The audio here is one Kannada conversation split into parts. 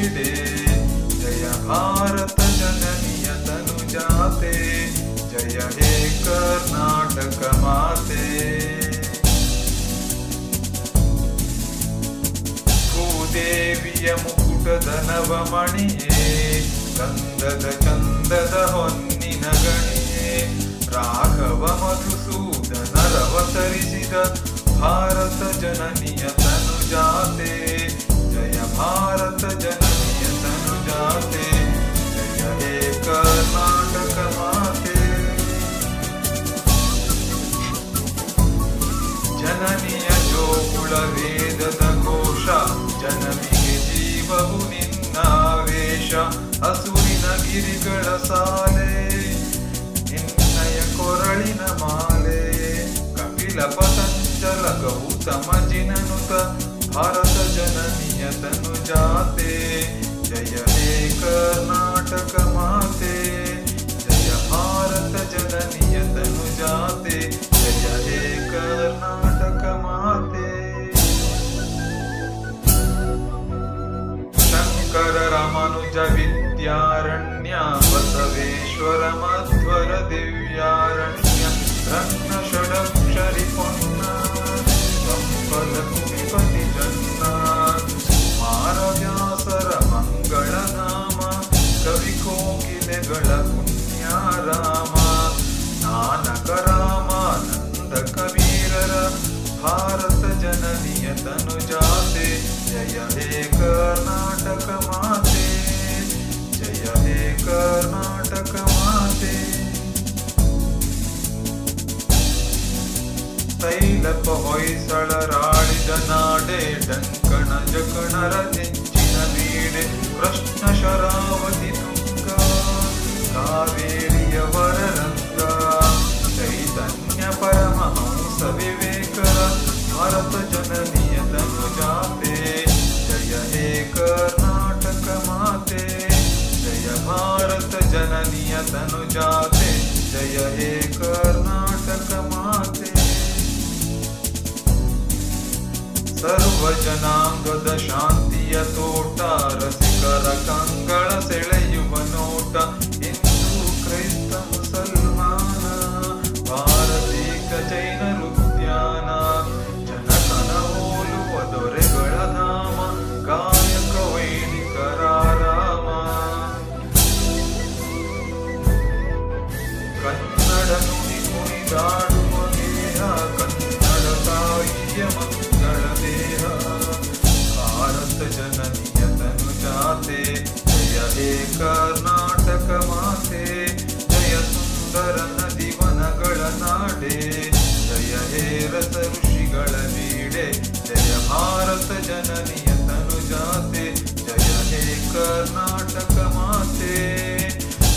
ನೀಡೆ. ಜಯ ಭಾರತ ಜನನಿಯ ತನುಜಾತೆ, ಜಯ ಹೇ ಕರ್ನಾಟಕ ಮಾತೆ. ಭೂದೇವಿಯ ಮುಕುಟದ ನವಮಣಿಯೇ, ಗಂಧದ ಚಂದದ ಹೊನ್ನಿನ ಗಣಿಯೇ, ರಾಘವ ಮಧುಸೂದನರವತರಿಸಿದ ಭಾರತ ಜನನಿಯ ತನುಜಾತೆ, ಜಯ ಭಾರತ ಜನನಿಯ ತನುಜಾತೆ, ಜಯ ಹೇ ಕರ್ನಾಟಕ ಮಾತೆ. ಜನನಿಯ ಜೋಗುಳ ವೇದದ ಘೋಷ, ಜನನಿಗೆ ಜೀವವು ನಿನ್ನಾವೇಶ. ಹಸುರಿನ ಗಿರಿಗಳ ಸಾಲೆ, ನಿನ್ನಯ ಕೊರಳಿನ ಮಾಲೆ. ಕಪಿಲ ಪತಂಜಲ ಗೌತಮ ಜಿನನುತ ಭಾರತ ಜನನಿಯ ತನುಜಾತೆ, ಜಯ ಹೇ ಕರ್ನಾಟಕ ಮಾತೆ, ಜಯ ಭಾರತ ಜನನಿಯ ತನುಜಾತೆ, ಜಯ ಹೇ ಕರ್ನಾಟಕ ಮಾತೆ. ಶಂಕರ ರಾಮಾನುಜ ವಿದ್ಯಾರಣ್ಯ, ಬಸವೇಶ್ವರ ಮಧ್ವರ ದಿವ್ಯಾರಣ್ಯ, ರತ್ನ ಷಡಕ್ಷರಿ ಪೊನ್ನ ಸಂಪದ ಕುಟಿಪತಿ ಜನ್ನ. ಕುಮಾರವ್ಯಾಸರ ಮಂಗಳನಾಮ, ಕವಿ ಕೋಗಿಲೆಗಳ ಪುಣ್ಯಾರಾಮ. ನಾನಕ ರಾಮಾನಂದ ಕಬೀರರ ಭಾರತ ಜನನಿಯ ತನುಜಾತೆ, ಜಯ ಹೇ ಕರ್ನಾಟಕ ಮಾತೆ, ಜಯ ಹೇ ಕರ್ನಾಟಕ ಮಾತೆ. ತೈಲಪ ಹೊಯ್ಸಳರಾಳಿದ ನಾಡೆ, ಡಂಕಣ ಜಕಣರ ನೆಚ್ಚಿನ ಬೀಡೆ. ಕೃಷ್ಣ ಶರಾವತಿ ತುಂಗ, ಕಾವೇರಿಯ ವರರಂಗ. ಚೈತನ್ಯ ಪರಮಹಂಸ ವಿವೇಕರ ಭಾರತ ಜನನಿಯ ತನುಜಾತೆ, ಜಯ ಹೇ ಕರ್ನಾಟಕ ಮಾತೆ, ಜಯ ಭಾರತ ಜನನಿಯ ತನುಜಾತೆ, ಜಯ ಹೇ ಕರ್ನಾಟಕ ಮಾತೆ. ಸರ್ವ ಜನಾಂಗದ ಶಾಂತಿಯ ತೋಟ, ರಸಿಕರ ಕಂಗಳ ಸೆಳೆಯುವ ನೋಟ. ಹಿಂದೂ ಕ್ರೈಸ್ತ ಮುಸಲ್ಮಾನ, ಭಾರತೀಕ ಜೈನರು ಉದ್ಯಾನ. ಜನಕನ ಹೋಲುವ ದೊರೆಗಳ ಧಾಮ, ಗಾಯಕ ವೈದಿಕರ ರಾಮ. ಕನ್ನಡ ನುಡಿ ಕುಣಿದಾಡುವ ಗೇಹ, ಕನ್ನಡ ತಾಯಿಯ ಮಂಗಳ ದೇಹ. ಭಾರತ ಜನನಿಯ ತನುಜಾತೆ, ಜಯ ಹೇ ಕರ್ನಾಟಕ ಮಾತೆ, ಜಯ ಸುಂದರ ನದಿವನಗಳ ನಾಡೆ. ಜಯ ಹೇ ರಸ ಋಷಿಗಳ ಬೀಡೆ, ಜಯ ಭಾರತ ಜನನಿಯ ತನುಜಾತೆ, ಜಯ ಹೇ ಕರ್ನಾಟಕ ಮಾತೆ,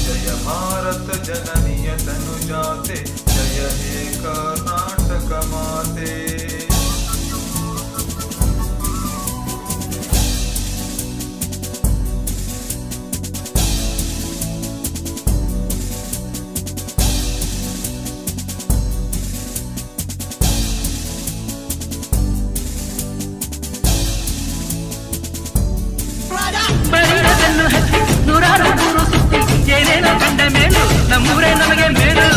ಜಯ ಭಾರತ ಜನನಿಯ ತನುಜಾತೆ, ಜಯ ಹೇ ಕರ್ನಾಟಕ ಮಾತೆ. ನೂರಾರು ಊರು ಸುತ್ತಿ ಏನೇನೋ ಕಂಡ ಮೇಲು, ನಮ್ಮೂರೇ ನಮಗೆ ಮೇಲು.